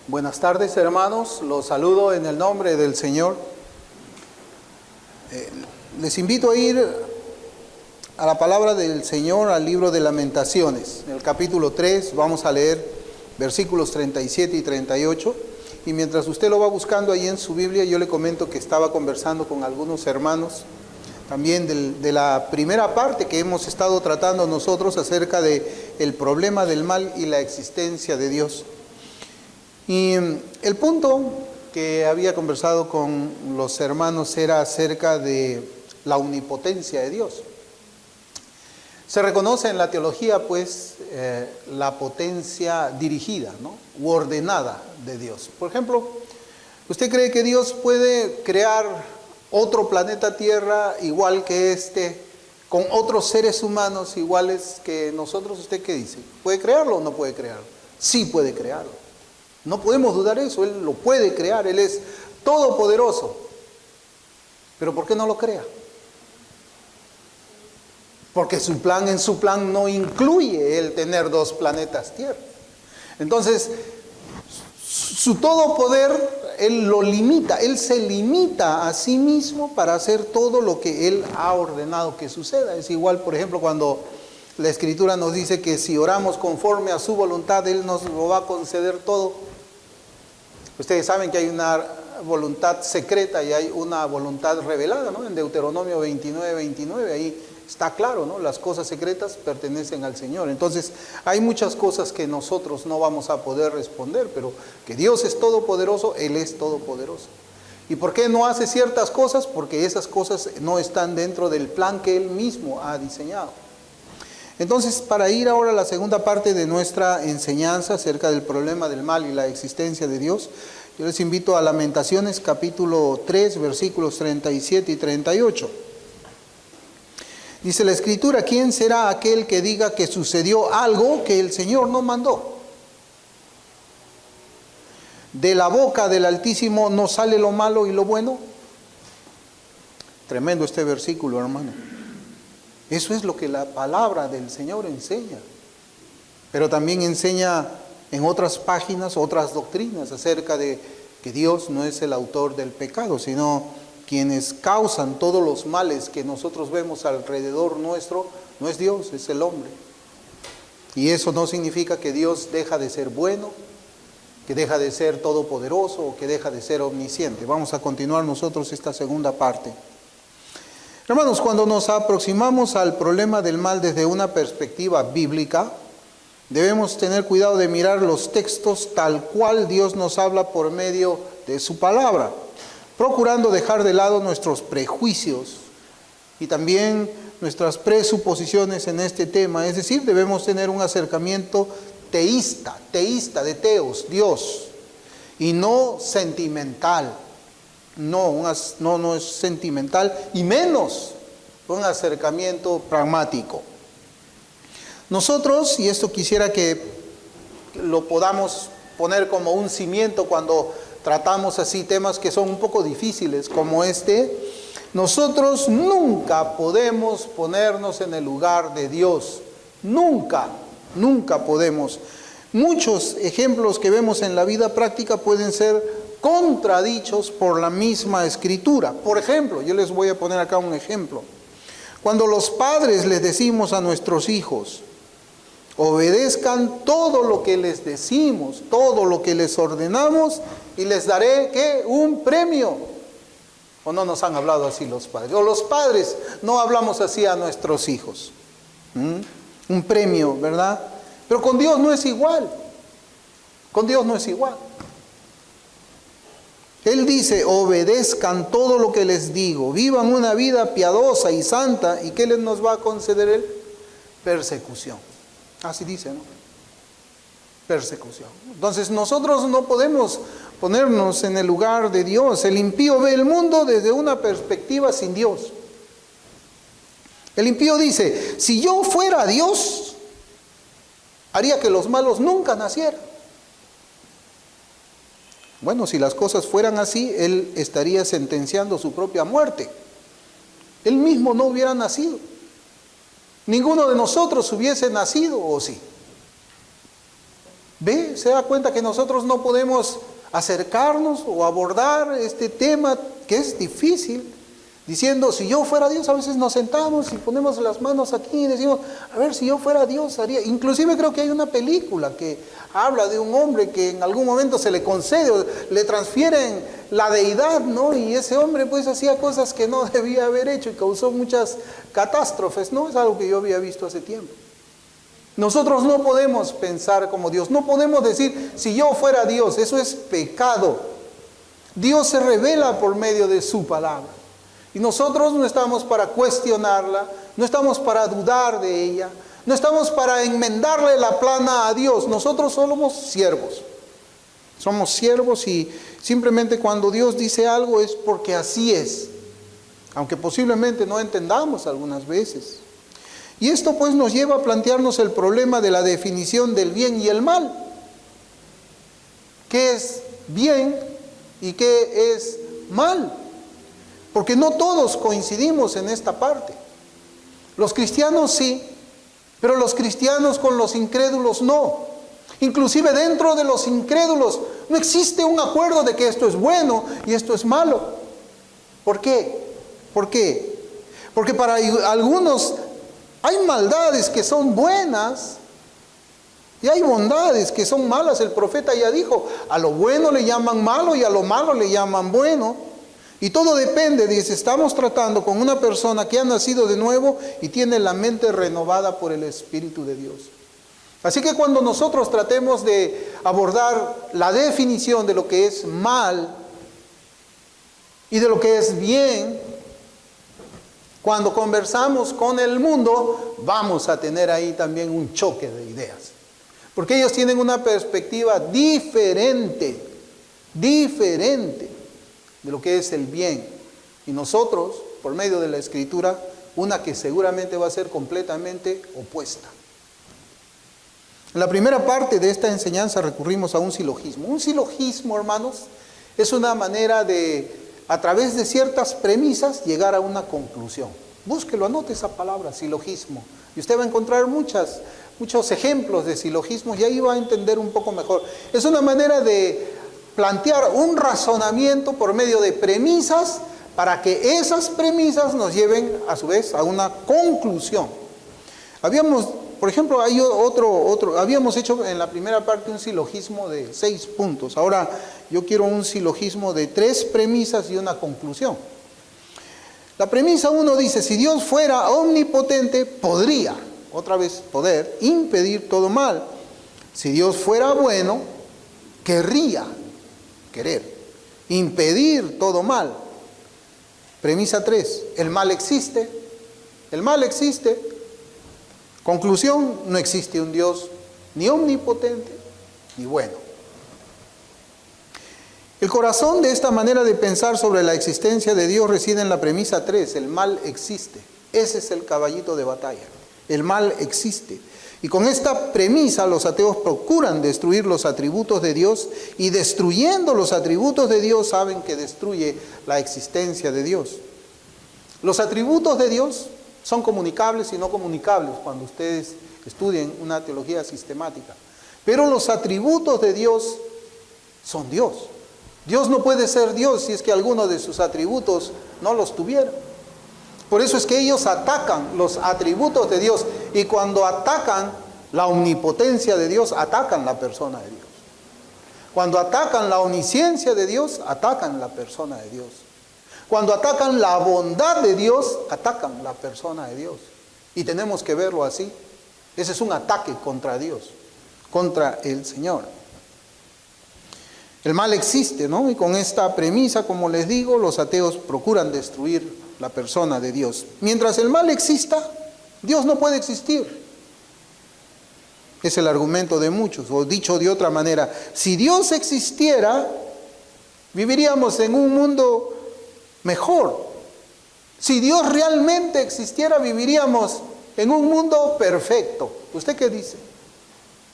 Buenas tardes, hermanos, los saludo en el nombre del Señor. Les invito a ir a la palabra del Señor, al libro de Lamentaciones. En el capítulo 3 vamos a leer versículos 37 y 38. Y mientras usted lo va buscando ahí en su Biblia, yo le comento que estaba conversando con algunos hermanos también de la primera parte que hemos estado tratando nosotros acerca del problema del mal y la existencia de Dios. Y el punto que había conversado con los hermanos era acerca de la omnipotencia de Dios. Se reconoce en la teología, pues, la potencia dirigida, ¿no?, u ordenada de Dios. Por ejemplo, ¿usted cree que Dios puede crear otro planeta Tierra igual que este, con otros seres humanos iguales que nosotros? ¿Usted qué dice? ¿Puede crearlo o no puede crearlo? Sí puede crearlo. No podemos dudar eso, Él lo puede crear, Él es todopoderoso. Pero ¿por qué no lo crea? Porque en su plan no incluye el tener dos planetas Tierra. Entonces, su todopoder, Él lo limita, Él se limita a sí mismo para hacer todo lo que Él ha ordenado que suceda. Es igual, por ejemplo, cuando la Escritura nos dice que si oramos conforme a su voluntad, Él nos lo va a conceder todo. Ustedes saben que hay una voluntad secreta y hay una voluntad revelada, ¿no? En Deuteronomio 29, ahí está claro, ¿no? Las cosas secretas pertenecen al Señor. Entonces, hay muchas cosas que nosotros no vamos a poder responder, pero que Dios es todopoderoso, Él es todopoderoso. ¿Y por qué no hace ciertas cosas? Porque esas cosas no están dentro del plan que Él mismo ha diseñado. Entonces, para ir ahora a la segunda parte de nuestra enseñanza acerca del problema del mal y la existencia de Dios, yo les invito a Lamentaciones capítulo 3, versículos 37 y 38. Dice la Escritura: ¿quién será aquel que diga que sucedió algo que el Señor no mandó? ¿De la boca del Altísimo no sale lo malo y lo bueno? Tremendo este versículo, hermano. Eso es lo que la palabra del Señor enseña. Pero también enseña en otras páginas, otras doctrinas acerca de que Dios no es el autor del pecado, sino quienes causan todos los males que nosotros vemos alrededor nuestro, no es Dios, es el hombre. Y eso no significa que Dios deja de ser bueno, que deja de ser todopoderoso o que deja de ser omnisciente. Vamos a continuar nosotros esta segunda parte. Hermanos, cuando nos aproximamos al problema del mal desde una perspectiva bíblica, debemos tener cuidado de mirar los textos tal cual Dios nos habla por medio de su palabra, procurando dejar de lado nuestros prejuicios y también nuestras presuposiciones en este tema. Es decir, debemos tener un acercamiento teísta de teos, Dios, y no sentimental. No es sentimental, y menos un acercamiento pragmático. Nosotros, y esto quisiera que lo podamos poner como un cimiento cuando tratamos así temas que son un poco difíciles como este, nosotros nunca podemos ponernos en el lugar de Dios. Nunca podemos. Muchos ejemplos que vemos en la vida práctica pueden ser contradichos por la misma Escritura. Por ejemplo, yo les voy a poner acá un ejemplo. Cuando los padres les decimos a nuestros hijos: obedezcan todo lo que les decimos, todo lo que les ordenamos, y les daré, ¿qué?, un premio. ¿O no nos han hablado así los padres? O los padres no hablamos así a nuestros hijos. Un premio, ¿verdad? Pero con Dios no es igual. Con Dios no es igual. Él dice: obedezcan todo lo que les digo, vivan una vida piadosa y santa. ¿Y qué nos va a conceder Él? Persecución. Así dice, ¿no? Persecución. Entonces nosotros no podemos ponernos en el lugar de Dios. El impío ve el mundo desde una perspectiva sin Dios. El impío dice: si yo fuera Dios, haría que los malos nunca nacieran. Bueno, si las cosas fueran así, Él estaría sentenciando su propia muerte. Él mismo no hubiera nacido. Ninguno de nosotros hubiese nacido, ¿o sí? ¿Ve? ¿Se da cuenta que nosotros no podemos acercarnos o abordar este tema que es difícil? Diciendo, si yo fuera Dios, a veces nos sentamos y ponemos las manos aquí y decimos, a ver, si yo fuera Dios haría. Inclusive creo que hay una película que habla de un hombre que en algún momento se le concede, le transfieren la deidad, ¿no? Y ese hombre pues hacía cosas que no debía haber hecho y causó muchas catástrofes, ¿no? Es algo que yo había visto hace tiempo. Nosotros no podemos pensar como Dios, no podemos decir, si yo fuera Dios, eso es pecado. Dios se revela por medio de su palabra. Y nosotros no estamos para cuestionarla, no estamos para dudar de ella, no estamos para enmendarle la plana a Dios. Nosotros somos siervos. Somos siervos y simplemente cuando Dios dice algo es porque así es. Aunque posiblemente no entendamos algunas veces. Y esto pues nos lleva a plantearnos el problema de la definición del bien y el mal. ¿Qué es bien y qué es mal? Porque no todos coincidimos en esta parte. Los cristianos sí, pero los cristianos con los incrédulos no. Inclusive dentro de los incrédulos no existe un acuerdo de que esto es bueno y esto es malo. ¿Por qué? ¿Por qué? Porque para algunos hay maldades que son buenas y hay bondades que son malas. El profeta ya dijo, a lo bueno le llaman malo y a lo malo le llaman bueno. Y todo depende, dice, estamos tratando con una persona que ha nacido de nuevo y tiene la mente renovada por el Espíritu de Dios. Así que cuando nosotros tratemos de abordar la definición de lo que es mal y de lo que es bien, cuando conversamos con el mundo, vamos a tener ahí también un choque de ideas. Porque ellos tienen una perspectiva diferente de lo que es el bien. Y nosotros, por medio de la Escritura, una que seguramente va a ser completamente opuesta. En la primera parte de esta enseñanza recurrimos a un silogismo. Un silogismo, hermanos, es una manera de, a través de ciertas premisas, llegar a una conclusión. Búsquelo, anote esa palabra, silogismo. Y usted va a encontrar muchos ejemplos de silogismos y ahí va a entender un poco mejor. Es una manera de plantear un razonamiento por medio de premisas para que esas premisas nos lleven a su vez a una conclusión. Por ejemplo, hay habíamos hecho en la primera parte un silogismo de 6 puntos. Ahora yo quiero un silogismo de 3 premisas y una conclusión. La premisa 1 dice, si Dios fuera omnipotente, podría, otra vez poder, impedir todo mal. Si Dios fuera bueno, querer, impedir todo mal. Premisa 3, el mal existe. El mal existe. Conclusión, no existe un Dios ni omnipotente ni bueno. El corazón de esta manera de pensar sobre la existencia de Dios reside en la premisa 3, el mal existe. Ese es el caballito de batalla. El mal existe. Y con esta premisa los ateos procuran destruir los atributos de Dios y destruyendo los atributos de Dios saben que destruye la existencia de Dios. Los atributos de Dios son comunicables y no comunicables cuando ustedes estudien una teología sistemática. Pero los atributos de Dios son Dios. Dios no puede ser Dios si es que alguno de sus atributos no los tuviera. Por eso es que ellos atacan los atributos de Dios y cuando atacan la omnipotencia de Dios, atacan la persona de Dios. Cuando atacan la omnisciencia de Dios, atacan la persona de Dios. Cuando atacan la bondad de Dios, atacan la persona de Dios. Y tenemos que verlo así. Ese es un ataque contra Dios, contra el Señor. El mal existe, ¿no? Y con esta premisa, como les digo, los ateos procuran destruir la persona de Dios. Mientras el mal exista, Dios no puede existir. Es el argumento de muchos, o dicho de otra manera, si Dios existiera, viviríamos en un mundo mejor. Si Dios realmente existiera, viviríamos en un mundo perfecto. ¿Usted qué dice?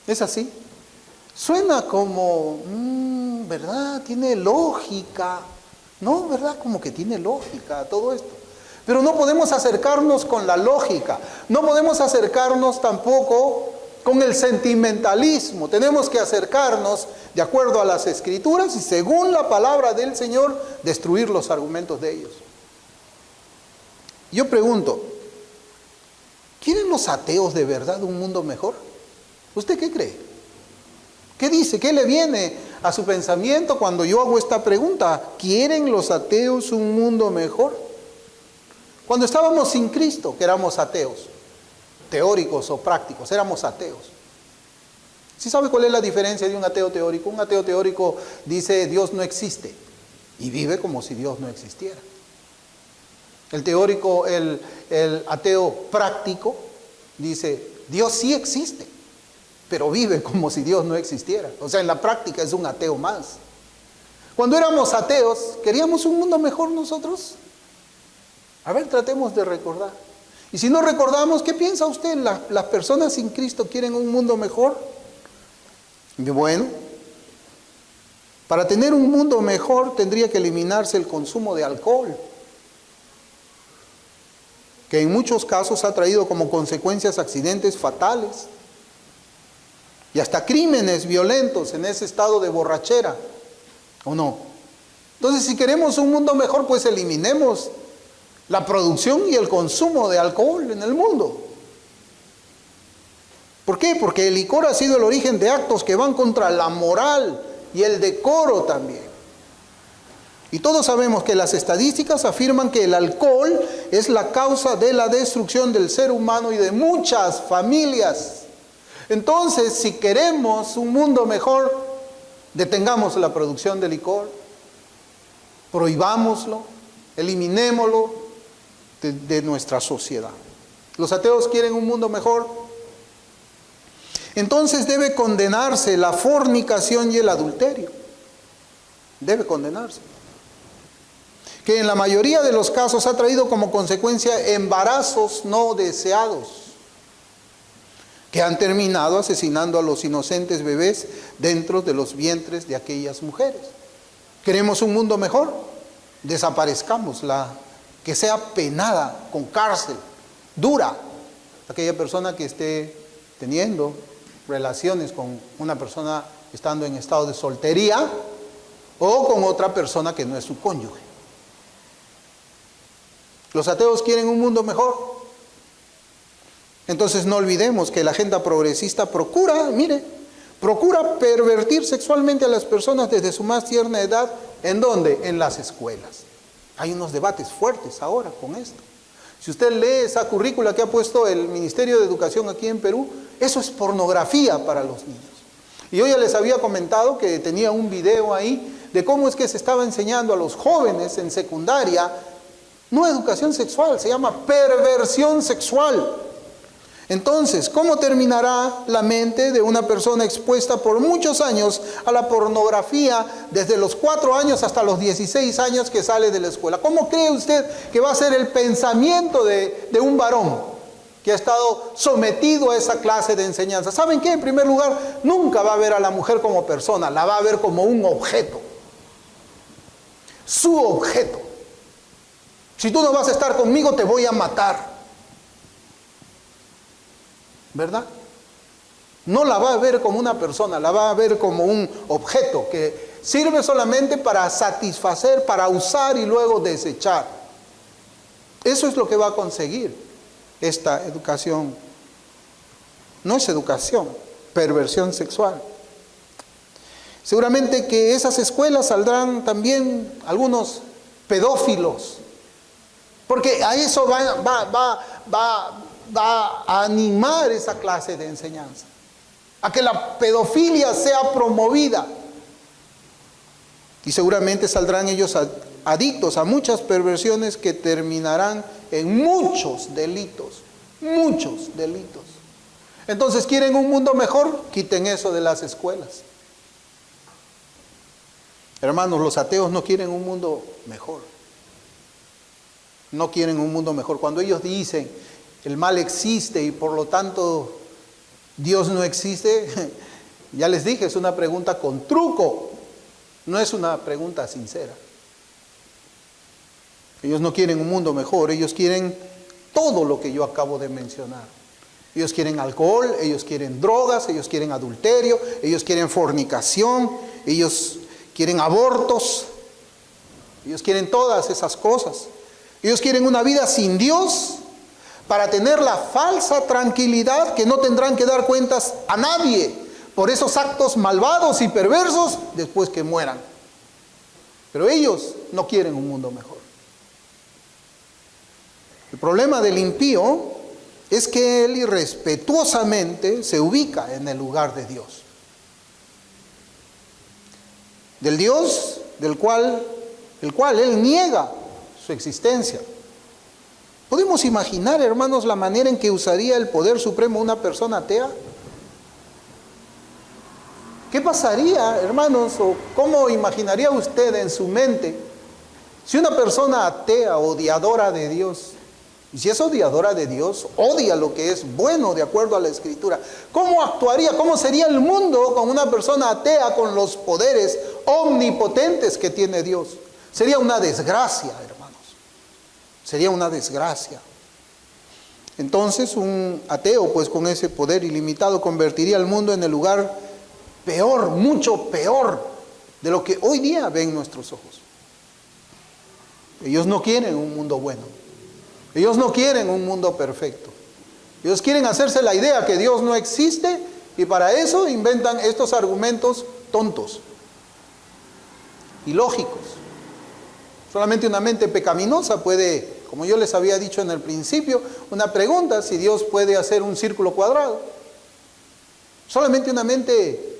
¿Es así? Suena como, ¿verdad? Tiene lógica. No, ¿verdad? Como que tiene lógica todo esto. Pero no podemos acercarnos con la lógica. No podemos acercarnos tampoco con el sentimentalismo. Tenemos que acercarnos de acuerdo a las Escrituras y según la palabra del Señor, destruir los argumentos de ellos. Yo pregunto, ¿quieren los ateos de verdad un mundo mejor? ¿Usted qué cree? ¿Qué dice? ¿Qué le viene a su pensamiento cuando yo hago esta pregunta? ¿Quieren los ateos un mundo mejor? Cuando estábamos sin Cristo, que éramos ateos, teóricos o prácticos, éramos ateos. ¿Sí sabe cuál es la diferencia de un ateo teórico? Un ateo teórico dice Dios no existe y vive como si Dios no existiera. El teórico, el ateo práctico dice Dios sí existe, pero vive como si Dios no existiera. O sea, en la práctica es un ateo más. Cuando éramos ateos, ¿queríamos un mundo mejor nosotros? A ver, tratemos de recordar. Y si no recordamos, ¿qué piensa usted? ¿Las personas sin Cristo quieren un mundo mejor? Y bueno, para tener un mundo mejor tendría que eliminarse el consumo de alcohol, que en muchos casos ha traído como consecuencias accidentes fatales y hasta crímenes violentos en ese estado de borrachera, ¿o no? Entonces, si queremos un mundo mejor, pues eliminemos la producción y el consumo de alcohol en el mundo. ¿Por qué? Porque el licor ha sido el origen de actos que van contra la moral y el decoro también. Y todos sabemos que las estadísticas afirman que el alcohol es la causa de la destrucción del ser humano y de muchas familias. Entonces, si queremos un mundo mejor, detengamos la producción de licor, prohibámoslo, eliminémoslo de nuestra sociedad. ¿Los ateos quieren un mundo mejor? Entonces debe condenarse la fornicación y el adulterio. Debe condenarse. Que en la mayoría de los casos ha traído como consecuencia embarazos no deseados, que han terminado asesinando a los inocentes bebés dentro de los vientres de aquellas mujeres. ¿Queremos un mundo mejor? Desaparezcámosla, que sea penada con cárcel dura aquella persona que esté teniendo relaciones con una persona estando en estado de soltería o con otra persona que no es su cónyuge. ¿Los ateos quieren un mundo mejor? Entonces no olvidemos que la agenda progresista procura pervertir sexualmente a las personas desde su más tierna edad. ¿En dónde? En las escuelas. Hay unos debates fuertes ahora con esto. Si usted lee esa currícula que ha puesto el Ministerio de Educación aquí en Perú, eso es pornografía para los niños. Y yo ya les había comentado que tenía un video ahí de cómo es que se estaba enseñando a los jóvenes en secundaria, no educación sexual, se llama perversión sexual. Entonces, ¿cómo terminará la mente de una persona expuesta por muchos años a la pornografía desde los 4 años hasta los 16 años que sale de la escuela? ¿Cómo cree usted que va a ser el pensamiento de un varón que ha estado sometido a esa clase de enseñanza? ¿Saben qué? En primer lugar, nunca va a ver a la mujer como persona, la va a ver como un objeto. Su objeto. Si tú no vas a estar conmigo, te voy a matar. ¿Verdad? No la va a ver como una persona, la va a ver como un objeto que sirve solamente para satisfacer, para usar y luego desechar. Eso es lo que va a conseguir esta educación. No es educación, perversión sexual. Seguramente que esas escuelas saldrán también algunos pedófilos, porque a eso va a animar esa clase de enseñanza, a que la pedofilia sea promovida. Y seguramente saldrán ellos adictos a muchas perversiones que terminarán en muchos delitos, muchos delitos. Entonces, ¿quieren un mundo mejor? Quiten eso de las escuelas. Hermanos, los ateos no quieren un mundo mejor. No quieren un mundo mejor. Cuando ellos dicen el mal existe y por lo tanto Dios no existe, ya les dije, es una pregunta con truco, no es una pregunta sincera. Ellos no quieren un mundo mejor, ellos quieren todo lo que yo acabo de mencionar. Ellos quieren alcohol, ellos quieren drogas, ellos quieren adulterio, ellos quieren fornicación, ellos quieren abortos, ellos quieren todas esas cosas. Ellos quieren una vida sin Dios para tener la falsa tranquilidad que no tendrán que dar cuentas a nadie por esos actos malvados y perversos después que mueran. Pero ellos no quieren un mundo mejor. El problema del impío es que él irrespetuosamente se ubica en el lugar de Dios. Del Dios el cual él niega su existencia. ¿Podemos imaginar, hermanos, la manera en que usaría el poder supremo una persona atea? ¿Qué pasaría, hermanos, o cómo imaginaría usted en su mente si una persona atea, odiadora de Dios, y si es odiadora de Dios, odia lo que es bueno de acuerdo a la Escritura? ¿Cómo actuaría? ¿Cómo sería el mundo con una persona atea con los poderes omnipotentes que tiene Dios? Sería una desgracia, hermanos. Sería una desgracia. Entonces, un ateo, pues con ese poder ilimitado, convertiría al mundo en el lugar peor, mucho peor de lo que hoy día ven nuestros ojos. Ellos no quieren un mundo bueno. Ellos no quieren un mundo perfecto. Ellos quieren hacerse la idea que Dios no existe y para eso inventan estos argumentos tontos, ilógicos. Solamente una mente pecaminosa puede, como yo les había dicho en el principio, una pregunta: si Dios puede hacer un círculo cuadrado. Solamente una mente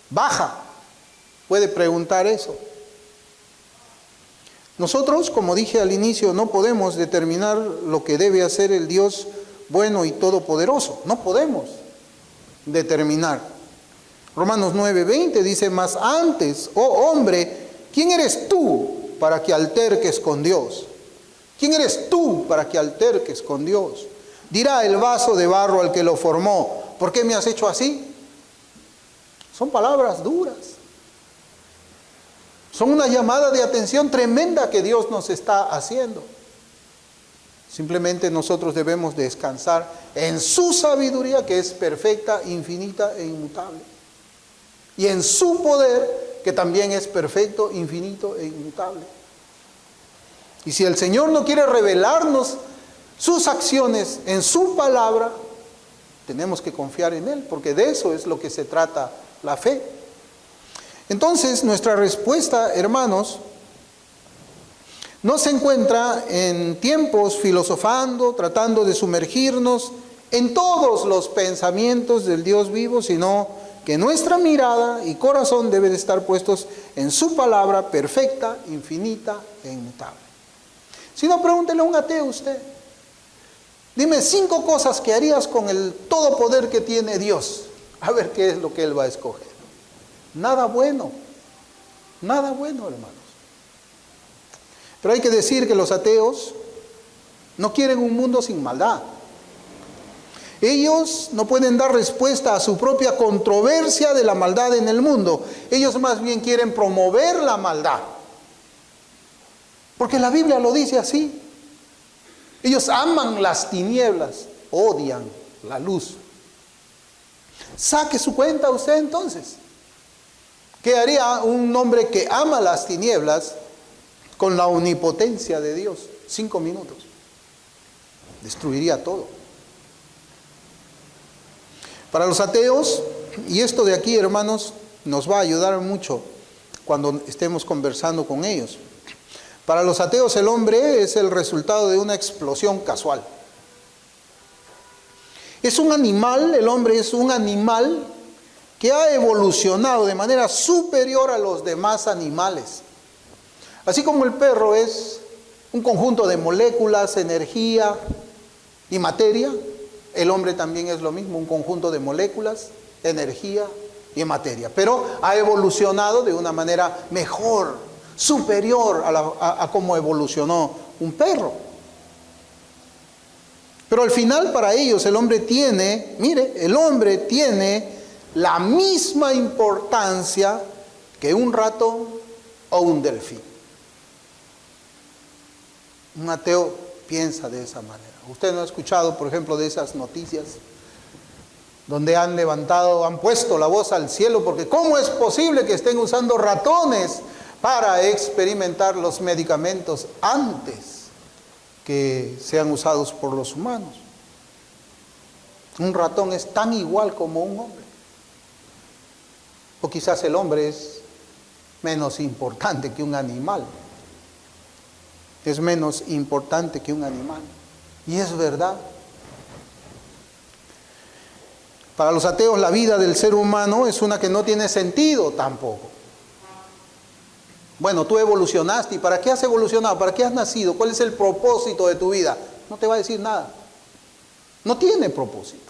baja puede preguntar eso. Nosotros, como dije al inicio, no podemos determinar lo que debe hacer el Dios bueno y todopoderoso. No podemos determinar. Romanos 9:20 dice: mas antes, oh hombre, ¿quién eres tú para que alterques con Dios? ¿Quién eres tú para que alterques con Dios? Dirá el vaso de barro al que lo formó: ¿por qué me has hecho así? Son palabras duras. Son una llamada de atención tremenda que Dios nos está haciendo. Simplemente nosotros debemos descansar en su sabiduría, que es perfecta, infinita e inmutable. Y en su poder, que también es perfecto, infinito e inmutable. Y si el Señor no quiere revelarnos sus acciones en su palabra, tenemos que confiar en Él, porque de eso es lo que se trata la fe. Entonces, nuestra respuesta, hermanos, no se encuentra en tiempos filosofando, tratando de sumergirnos en todos los pensamientos del Dios vivo, sino que nuestra mirada y corazón deben estar puestos en su palabra perfecta, infinita e inmutable. Si no, pregúntele a un ateo usted. Dime 5 cosas que harías con el todo poder que tiene Dios. A ver qué es lo que Él va a escoger. Nada bueno, hermanos. Pero hay que decir que los ateos no quieren un mundo sin maldad. Ellos no pueden dar respuesta a su propia controversia de la maldad en el mundo. Ellos más bien quieren promover la maldad. Porque la Biblia lo dice así. Ellos aman las tinieblas, odian la luz. Saque su cuenta usted entonces. ¿Qué haría un hombre que ama las tinieblas con la omnipotencia de Dios? 5 minutos. Destruiría todo. Para los ateos, y esto de aquí, hermanos, nos va a ayudar mucho cuando estemos conversando con ellos. Para los ateos, el hombre es el resultado de una explosión casual. Es un animal, el hombre es un animal que ha evolucionado de manera superior a los demás animales. Así como el perro es un conjunto de moléculas, energía y materia, el hombre también es lo mismo, un conjunto de moléculas, energía y materia. Pero ha evolucionado de una manera mejor, superior a cómo evolucionó un perro. Pero al final para ellos el hombre tiene la misma importancia que un ratón o un delfín. Un ateo piensa de esa manera. Usted no ha escuchado, por ejemplo, de esas noticias donde han puesto la voz al cielo, porque ¿cómo es posible que estén usando ratones para experimentar los medicamentos antes que sean usados por los humanos? Un ratón es tan igual como un hombre. O quizás el hombre es menos importante que un animal. Es menos importante que un animal. Y es verdad. Para los ateos la vida del ser humano es una que no tiene sentido tampoco. Bueno, tú evolucionaste. ¿Y para qué has evolucionado? ¿Para qué has nacido? ¿Cuál es el propósito de tu vida? No te va a decir nada. No tiene propósito.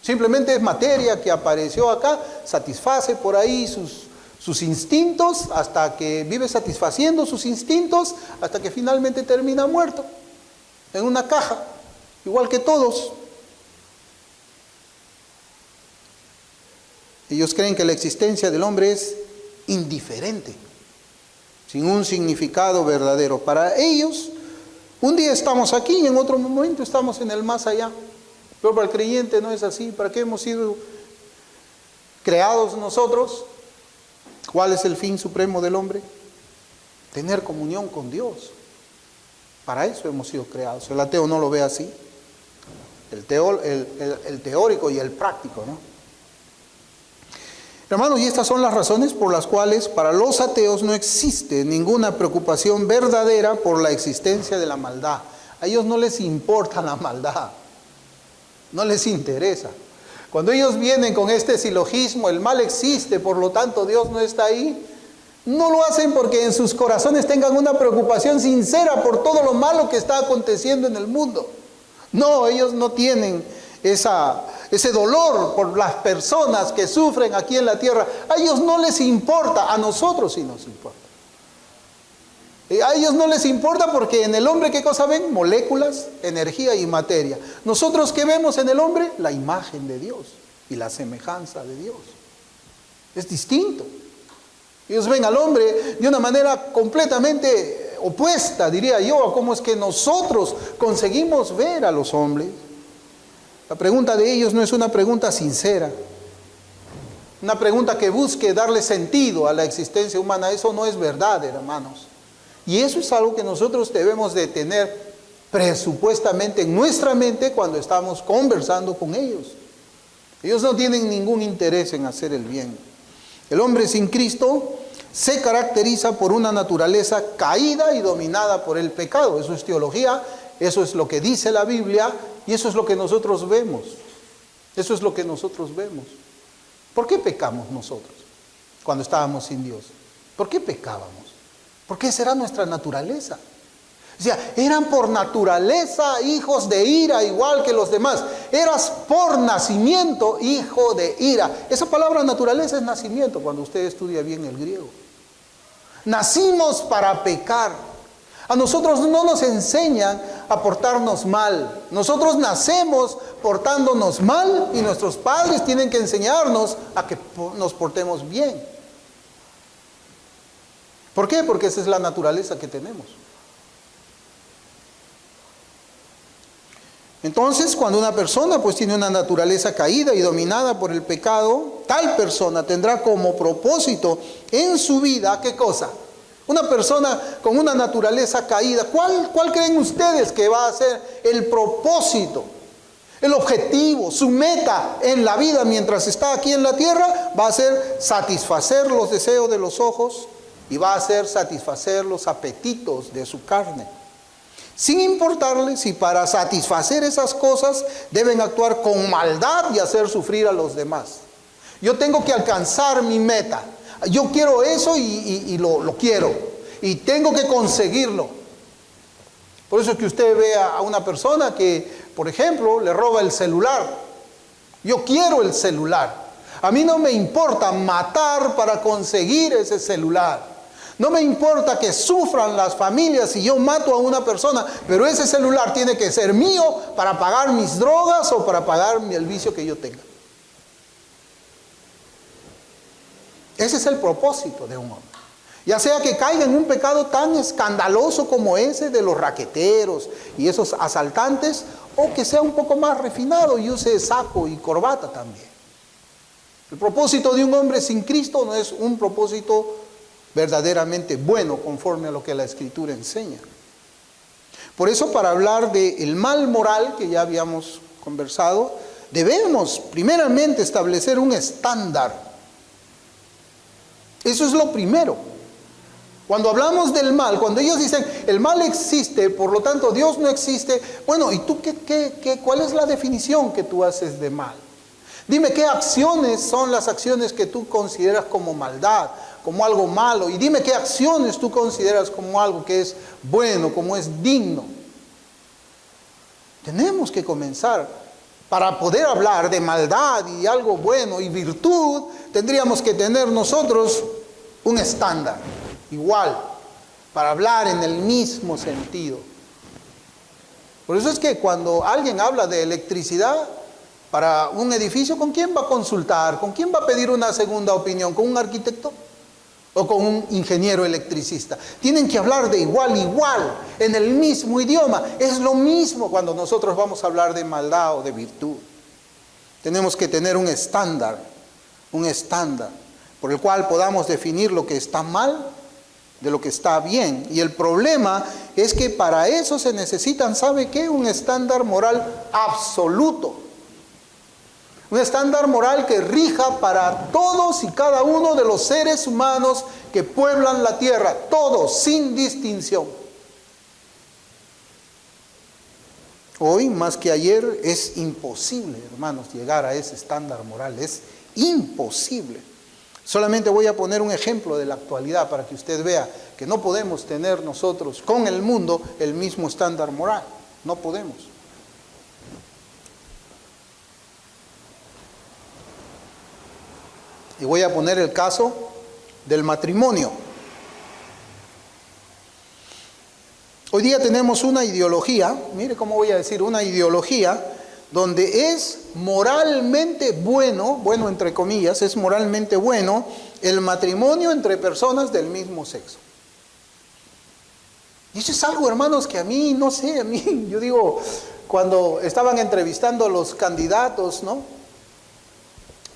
Simplemente es materia que apareció acá, satisface por ahí sus instintos, hasta que vive satisfaciendo sus instintos, hasta que finalmente termina muerto, en una caja, igual que todos. Ellos creen que la existencia del hombre es indiferente, sin un significado verdadero. Para ellos, un día estamos aquí y en otro momento estamos en el más allá. Pero para el creyente no es así. ¿Para qué hemos sido creados nosotros? ¿Cuál es el fin supremo del hombre? Tener comunión con Dios. Para eso hemos sido creados. El ateo no lo ve así. El teórico y el práctico, ¿no? Hermanos, y estas son las razones por las cuales para los ateos no existe ninguna preocupación verdadera por la existencia de la maldad. A ellos no les importa la maldad. No les interesa. Cuando ellos vienen con este silogismo, el mal existe, por lo tanto Dios no está ahí, no lo hacen porque en sus corazones tengan una preocupación sincera por todo lo malo que está aconteciendo en el mundo. No, ellos no tienen ese dolor por las personas que sufren aquí en la tierra. A ellos no les importa, a nosotros sí nos importa. A ellos no les importa porque en el hombre, ¿qué cosa ven? Moléculas, energía y materia. Nosotros, ¿qué vemos en el hombre? La imagen de Dios y la semejanza de Dios. Es distinto. Ellos ven al hombre de una manera completamente opuesta, diría yo, a cómo es que nosotros conseguimos ver a los hombres. La pregunta de ellos no es una pregunta sincera, una pregunta que busque darle sentido a la existencia humana. Eso no es verdad, hermanos. Y eso es algo que nosotros debemos de tener presupuestamente en nuestra mente cuando estamos conversando con ellos. Ellos no tienen ningún interés en hacer el bien. El hombre sin Cristo se caracteriza por una naturaleza caída y dominada por el pecado. Eso es teología, eso es lo que dice la Biblia y eso es lo que nosotros vemos. Eso es lo que nosotros vemos. ¿Por qué pecamos nosotros cuando estábamos sin Dios? ¿Por qué pecábamos? Porque esa era nuestra naturaleza. O sea, eran por naturaleza hijos de ira igual que los demás. Eras por nacimiento hijo de ira. Esa palabra naturaleza es nacimiento cuando usted estudia bien el griego. Nacimos para pecar. A nosotros no nos enseñan a portarnos mal. Nosotros nacemos portándonos mal y nuestros padres tienen que enseñarnos a que nos portemos bien. ¿Por qué? Porque esa es la naturaleza que tenemos. Entonces, cuando una persona pues tiene una naturaleza caída y dominada por el pecado, tal persona tendrá como propósito en su vida, ¿qué cosa? Una persona con una naturaleza caída, ¿cuál creen ustedes que va a ser el propósito, el objetivo, su meta en la vida mientras está aquí en la tierra? Va a ser satisfacer los deseos de los ojos y va a ser satisfacer los apetitos de su carne. Sin importarle si para satisfacer esas cosas deben actuar con maldad y hacer sufrir a los demás. Yo tengo que alcanzar mi meta. Yo quiero eso y lo quiero. Y tengo que conseguirlo. Por eso es que usted ve a una persona que, por ejemplo, le roba el celular. Yo quiero el celular. A mí no me importa matar para conseguir ese celular. No me importa que sufran las familias si yo mato a una persona, pero ese celular tiene que ser mío para pagar mis drogas o para pagar el vicio que yo tenga. Ese es el propósito de un hombre. Ya sea que caiga en un pecado tan escandaloso como ese de los raqueteros y esos asaltantes, o que sea un poco más refinado y use saco y corbata también. El propósito de un hombre sin Cristo no es un propósito verdaderamente bueno conforme a lo que la Escritura enseña. Por eso, para hablar del mal moral que ya habíamos conversado, debemos primeramente establecer un estándar. Eso es lo primero. Cuando hablamos del mal, cuando ellos dicen el mal existe, por lo tanto Dios no existe, bueno, ¿y tú cuál es la definición que tú haces de mal? Dime qué acciones son las acciones que tú consideras como maldad, como algo malo, y dime qué acciones tú consideras como algo que es bueno, como es digno. Tenemos que comenzar. Para poder hablar de maldad y algo bueno y virtud, tendríamos que tener nosotros un estándar igual, para hablar en el mismo sentido. Por eso es que cuando alguien habla de electricidad para un edificio, ¿con quién va a consultar? ¿Con quién va a pedir una segunda opinión? ¿Con un arquitecto o con un ingeniero electricista? Tienen que hablar de igual, en el mismo idioma. Es lo mismo cuando nosotros vamos a hablar de maldad o de virtud. Tenemos que tener un estándar por el cual podamos definir lo que está mal de lo que está bien. Y el problema es que para eso se necesitan, ¿sabe qué? Un estándar moral absoluto. Un estándar moral que rija para todos y cada uno de los seres humanos que pueblan la tierra, todos, sin distinción. Hoy, más que ayer, es imposible, hermanos, llegar a ese estándar moral. Es imposible. Solamente voy a poner un ejemplo de la actualidad para que usted vea que no podemos tener nosotros con el mundo el mismo estándar moral. No podemos. Y voy a poner el caso del matrimonio. Hoy día tenemos una ideología, mire cómo voy a decir, una ideología donde es moralmente bueno entre comillas, es moralmente bueno el matrimonio entre personas del mismo sexo. Y eso es algo, hermanos, que a mí, no sé, yo digo, cuando estaban entrevistando a los candidatos, ¿no?,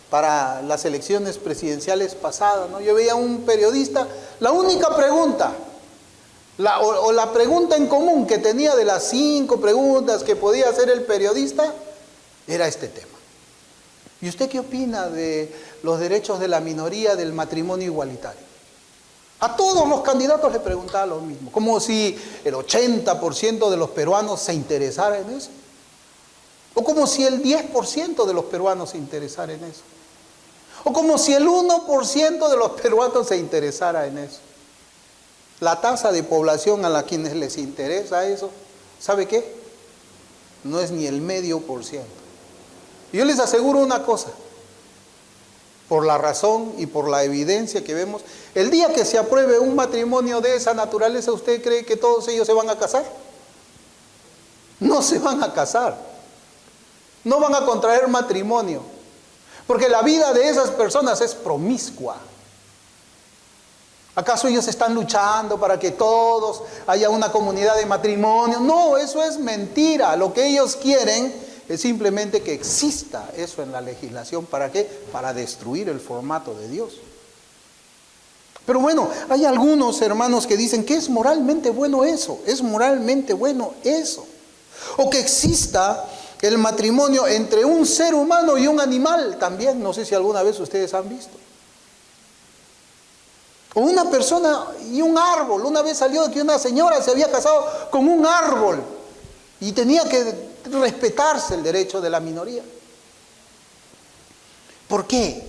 para las elecciones presidenciales pasadas, ¿no?, yo veía a un periodista, la única pregunta, la pregunta en común que tenía de las 5 preguntas que podía hacer el periodista, era este tema. ¿Y usted qué opina de los derechos de la minoría del matrimonio igualitario? A todos los candidatos le preguntaba lo mismo, como si el 80% de los peruanos se interesara en eso, o como si el 10% de los peruanos se interesara en eso, o como si el 1% de los peruanos se interesara en eso. La tasa de población a la quienes les interesa eso, ¿sabe qué? No es ni el 0,5%. Y yo les aseguro una cosa, por la razón y por la evidencia que vemos, el día que se apruebe un matrimonio de esa naturaleza, ¿usted cree que todos ellos se van a casar? No se van a casar, no van a contraer matrimonio, porque la vida de esas personas es promiscua. ¿Acaso ellos están luchando para que todos haya una comunidad de matrimonio? No, eso es mentira. Lo que ellos quieren es simplemente que exista eso en la legislación. ¿Para qué? Para destruir el formato de Dios. Pero bueno, hay algunos hermanos que dicen que es moralmente bueno eso, es moralmente bueno eso. O que exista el matrimonio entre un ser humano y un animal también. No sé si alguna vez ustedes han visto. O una persona y un árbol. Una vez salió que una señora se había casado con un árbol y tenía que respetarse el derecho de la minoría. ¿Por qué?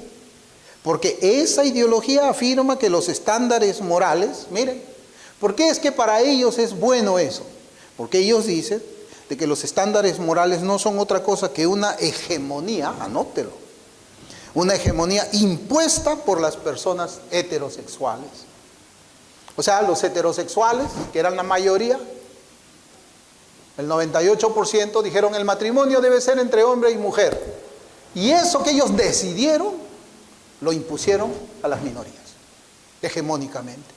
Porque esa ideología afirma que los estándares morales, miren, ¿por qué es que para ellos es bueno eso? Porque ellos dicen de que los estándares morales no son otra cosa que una hegemonía, anótelo, una hegemonía impuesta por las personas heterosexuales. O sea, los heterosexuales, que eran la mayoría, el 98% dijeron el matrimonio debe ser entre hombre y mujer. Y eso que ellos decidieron, lo impusieron a las minorías, hegemónicamente.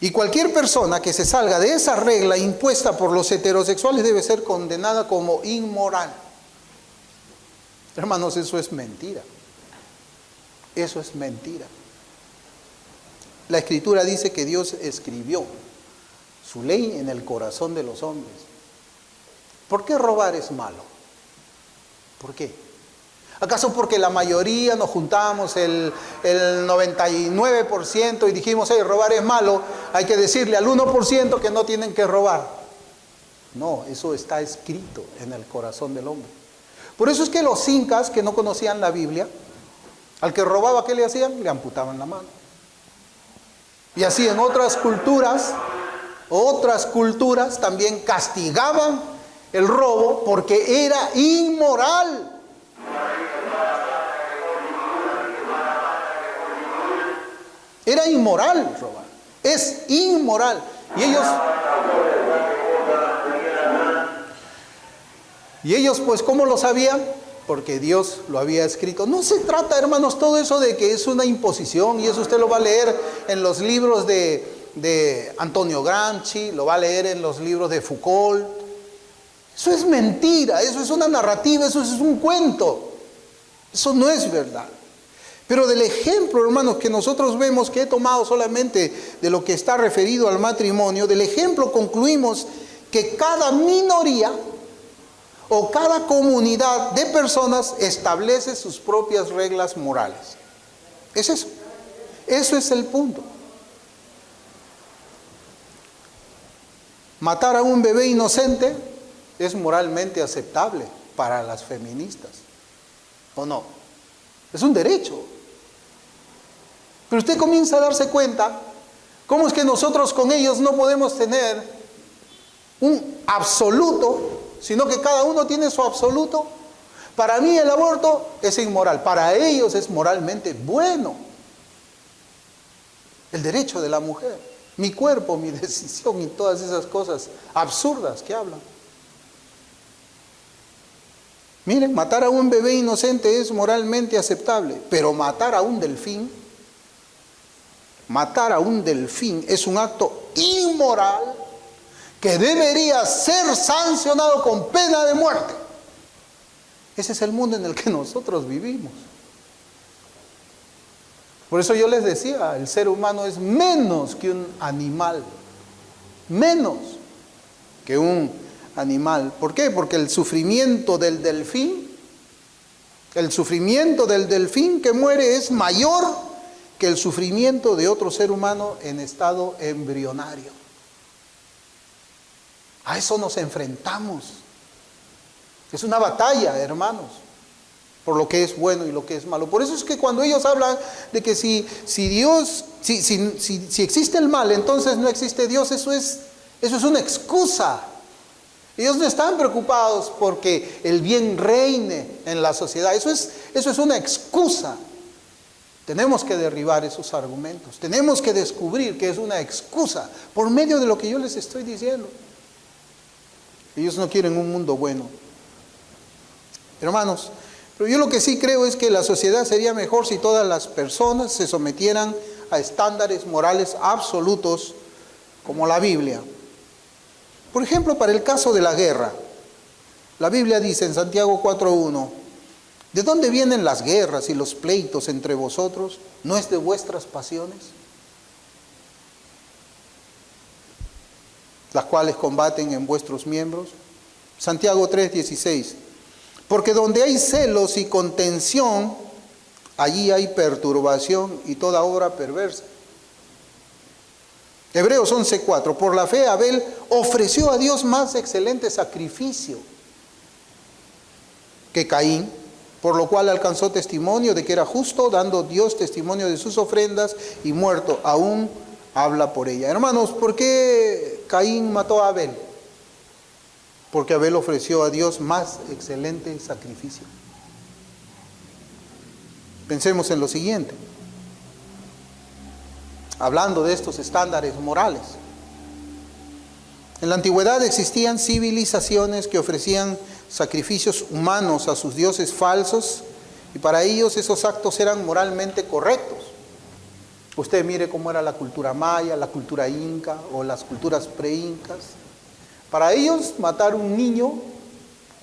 Y cualquier persona que se salga de esa regla impuesta por los heterosexuales debe ser condenada como inmoral. Hermanos, eso es mentira. Eso es mentira. La Escritura dice que Dios escribió su ley en el corazón de los hombres. ¿Por qué robar es malo? ¿Por qué? ¿Acaso porque la mayoría nos juntamos, el 99% y dijimos, hey, robar es malo, hay que decirle al 1% que no tienen que robar? No, eso está escrito en el corazón del hombre. Por eso es que los incas que no conocían la Biblia, al que robaba, ¿qué le hacían? Le amputaban la mano. Y así en otras culturas también castigaban el robo porque era inmoral. Era inmoral robar. Es inmoral. Y ellos pues, ¿cómo lo sabían? Porque Dios lo había escrito. No se trata, hermanos, todo eso de que es una imposición, y eso usted lo va a leer en los libros de Antonio Gramsci, lo va a leer en los libros de Foucault. Eso es mentira, eso es una narrativa, eso es un cuento. Eso no es verdad. Pero del ejemplo, hermanos, que nosotros vemos, que he tomado solamente de lo que está referido al matrimonio, del ejemplo concluimos que cada minoría o cada comunidad de personas establece sus propias reglas morales. Es eso. Eso es el punto. Matar a un bebé inocente es moralmente aceptable para las feministas, ¿o no? Es un derecho. Pero usted comienza a darse cuenta cómo es que nosotros con ellos no podemos tener un absoluto, sino que cada uno tiene su absoluto. Para mí el aborto es inmoral, para ellos es moralmente bueno. El derecho de la mujer, mi cuerpo, mi decisión y todas esas cosas absurdas que hablan. Miren, matar a un bebé inocente es moralmente aceptable, pero matar a un delfín es un acto inmoral que debería ser sancionado con pena de muerte. Ese es el mundo en el que nosotros vivimos. Por eso yo les decía, el ser humano es menos que un animal. Menos que un animal. ¿Por qué? Porque el sufrimiento del delfín que muere es mayor que el sufrimiento de otro ser humano en estado embrionario. A eso nos enfrentamos. Es una batalla, hermanos, por lo que es bueno y lo que es malo. Por eso es que cuando ellos hablan de que si existe el mal, entonces no existe Dios, eso es una excusa. Ellos no están preocupados porque el bien reine en la sociedad. Eso es una excusa. Tenemos que derribar esos argumentos. Tenemos que descubrir que es una excusa por medio de lo que yo les estoy diciendo. Ellos no quieren un mundo bueno. Hermanos, pero yo lo que sí creo es que la sociedad sería mejor si todas las personas se sometieran a estándares morales absolutos como la Biblia. Por ejemplo, para el caso de la guerra, la Biblia dice en Santiago 4:1, ¿de dónde vienen las guerras y los pleitos entre vosotros? ¿No es de vuestras pasiones, las cuales combaten en vuestros miembros? Santiago 3:16, porque donde hay celos y contención, allí hay perturbación y toda obra perversa. Hebreos 11:4, por la fe Abel ofreció a Dios más excelente sacrificio que Caín, por lo cual alcanzó testimonio de que era justo, dando Dios testimonio de sus ofrendas, y muerto aún habla por ella. Hermanos, ¿por qué Caín mató a Abel? Porque Abel ofreció a Dios más excelente sacrificio. Pensemos en lo siguiente, hablando de estos estándares morales. En la antigüedad existían civilizaciones que ofrecían sacrificios humanos a sus dioses falsos, y para ellos esos actos eran moralmente correctos. Usted mire cómo era la cultura maya, la cultura inca o las culturas pre-incas. Para ellos matar un niño,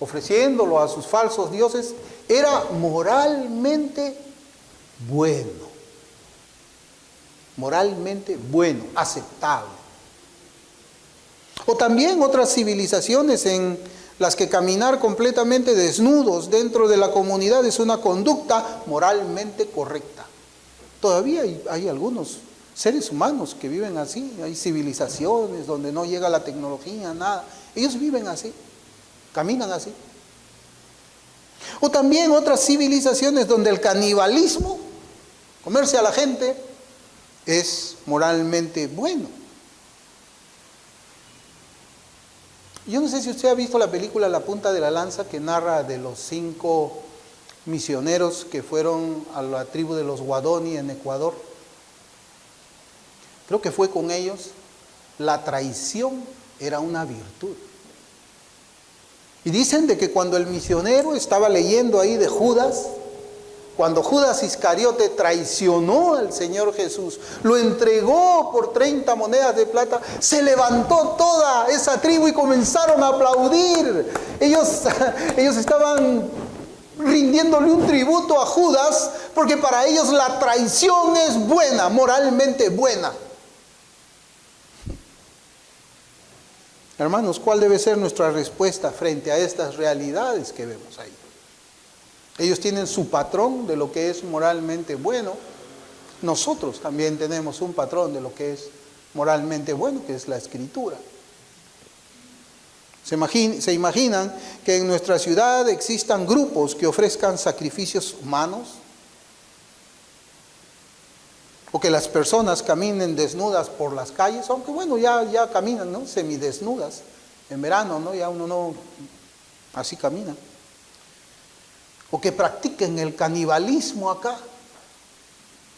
ofreciéndolo a sus falsos dioses, era moralmente bueno. Moralmente bueno, aceptable. O también otras civilizaciones en las que caminar completamente desnudos dentro de la comunidad es una conducta moralmente correcta. Todavía hay algunos seres humanos que viven así, hay civilizaciones donde no llega la tecnología, nada. Ellos viven así, caminan así. O también otras civilizaciones donde el canibalismo, comerse a la gente, es moralmente bueno. Yo no sé si usted ha visto la película La Punta de la Lanza, que narra de los 5 misioneros que fueron a la tribu de los Guadoni en Ecuador. Creo que fue con ellos. La traición era una virtud. Y dicen de que cuando el misionero estaba leyendo ahí de Judas, cuando Judas Iscariote traicionó al Señor Jesús, lo entregó por 30 monedas de plata, se levantó toda esa tribu y comenzaron a aplaudir. Ellos estaban rindiéndole un tributo a Judas, porque para ellos la traición es buena, moralmente buena. Hermanos, ¿cuál debe ser nuestra respuesta frente a estas realidades que vemos ahí? Ellos tienen su patrón de lo que es moralmente bueno. Nosotros también tenemos un patrón de lo que es moralmente bueno, que es la Escritura. ¿Se imaginan que en nuestra ciudad existan grupos que ofrezcan sacrificios humanos? O que las personas caminen desnudas por las calles, aunque bueno, ya caminan, ¿no? Semidesnudas. En verano, ¿no? Ya uno no, así camina. O que practiquen el canibalismo acá.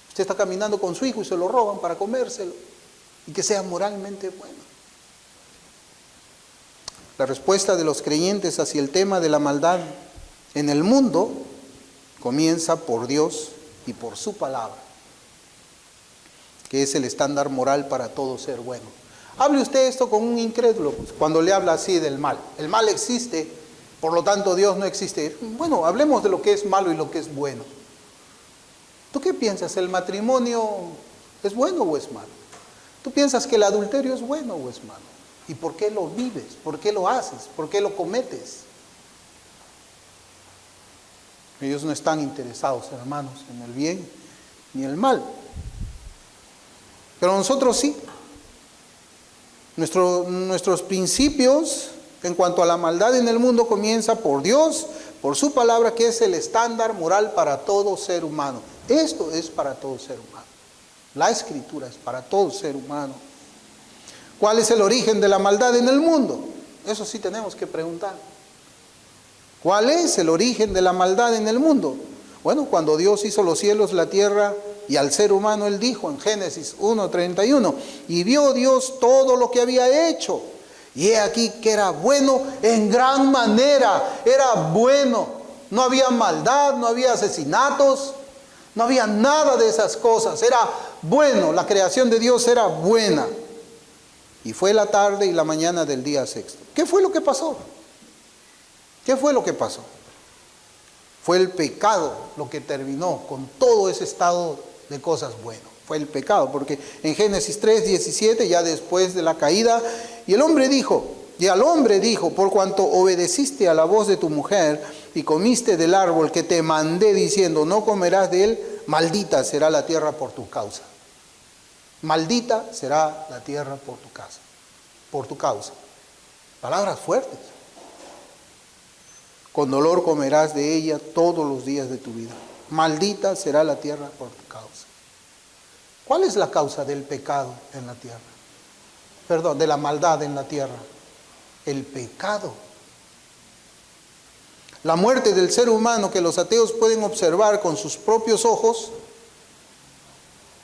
Usted está caminando con su hijo y se lo roban para comérselo. Y que sea moralmente bueno. La respuesta de los creyentes hacia el tema de la maldad en el mundo comienza por Dios y por su palabra, que es el estándar moral para todo ser bueno. Hable usted esto con un incrédulo, pues, cuando le habla así del mal. El mal existe, por lo tanto Dios no existe. Bueno, hablemos de lo que es malo y lo que es bueno. ¿Tú qué piensas? ¿El matrimonio es bueno o es malo? ¿Tú piensas que el adulterio es bueno o es malo? ¿Y por qué lo vives? ¿Por qué lo haces? ¿Por qué lo cometes? Ellos no están interesados, hermanos, en el bien ni el mal. Pero nosotros sí. Nuestros principios en cuanto a la maldad en el mundo comienza por Dios, por su palabra, que es el estándar moral para todo ser humano. Esto es para todo ser humano. La Escritura es para todo ser humano. ¿Cuál es el origen de la maldad en el mundo? Eso sí tenemos que preguntar. ¿Cuál es el origen de la maldad en el mundo? Bueno, cuando Dios hizo los cielos, la tierra y al ser humano, Él dijo en Génesis 1:31, y vio Dios todo lo que había hecho, y he aquí que era bueno en gran manera, era bueno, no había maldad, no había asesinatos, no había nada de esas cosas, era bueno, la creación de Dios era buena. Y fue la tarde y la mañana del día sexto. ¿Qué fue lo que pasó? ¿Qué fue lo que pasó? Fue el pecado lo que terminó con todo ese estado de cosas buenas. Fue el pecado, porque en Génesis 3:17, ya después de la caída, y al hombre dijo, por cuanto obedeciste a la voz de tu mujer y comiste del árbol que te mandé diciendo, no comerás de él, maldita será la tierra por tu causa. Maldita será la tierra por tu causa. Palabras fuertes. Con dolor comerás de ella todos los días de tu vida. Maldita será la tierra por tu causa. ¿Cuál es la causa del pecado en la tierra? Perdón, de la maldad en la tierra. El pecado. La muerte del ser humano que los ateos pueden observar con sus propios ojos.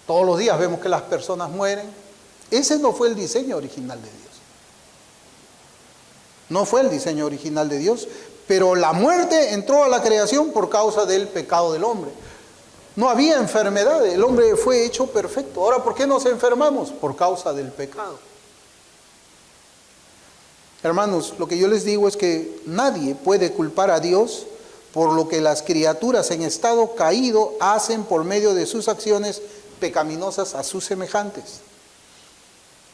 Todos los días vemos que las personas mueren. Ese no fue el diseño original de Dios. No fue el diseño original de Dios, pero la muerte entró a la creación por causa del pecado del hombre. No había enfermedad, el hombre fue hecho perfecto. Ahora, ¿por qué nos enfermamos? Por causa del pecado. Hermanos, lo que yo les digo es que nadie puede culpar a Dios por lo que las criaturas en estado caído hacen por medio de sus acciones pecaminosas a sus semejantes.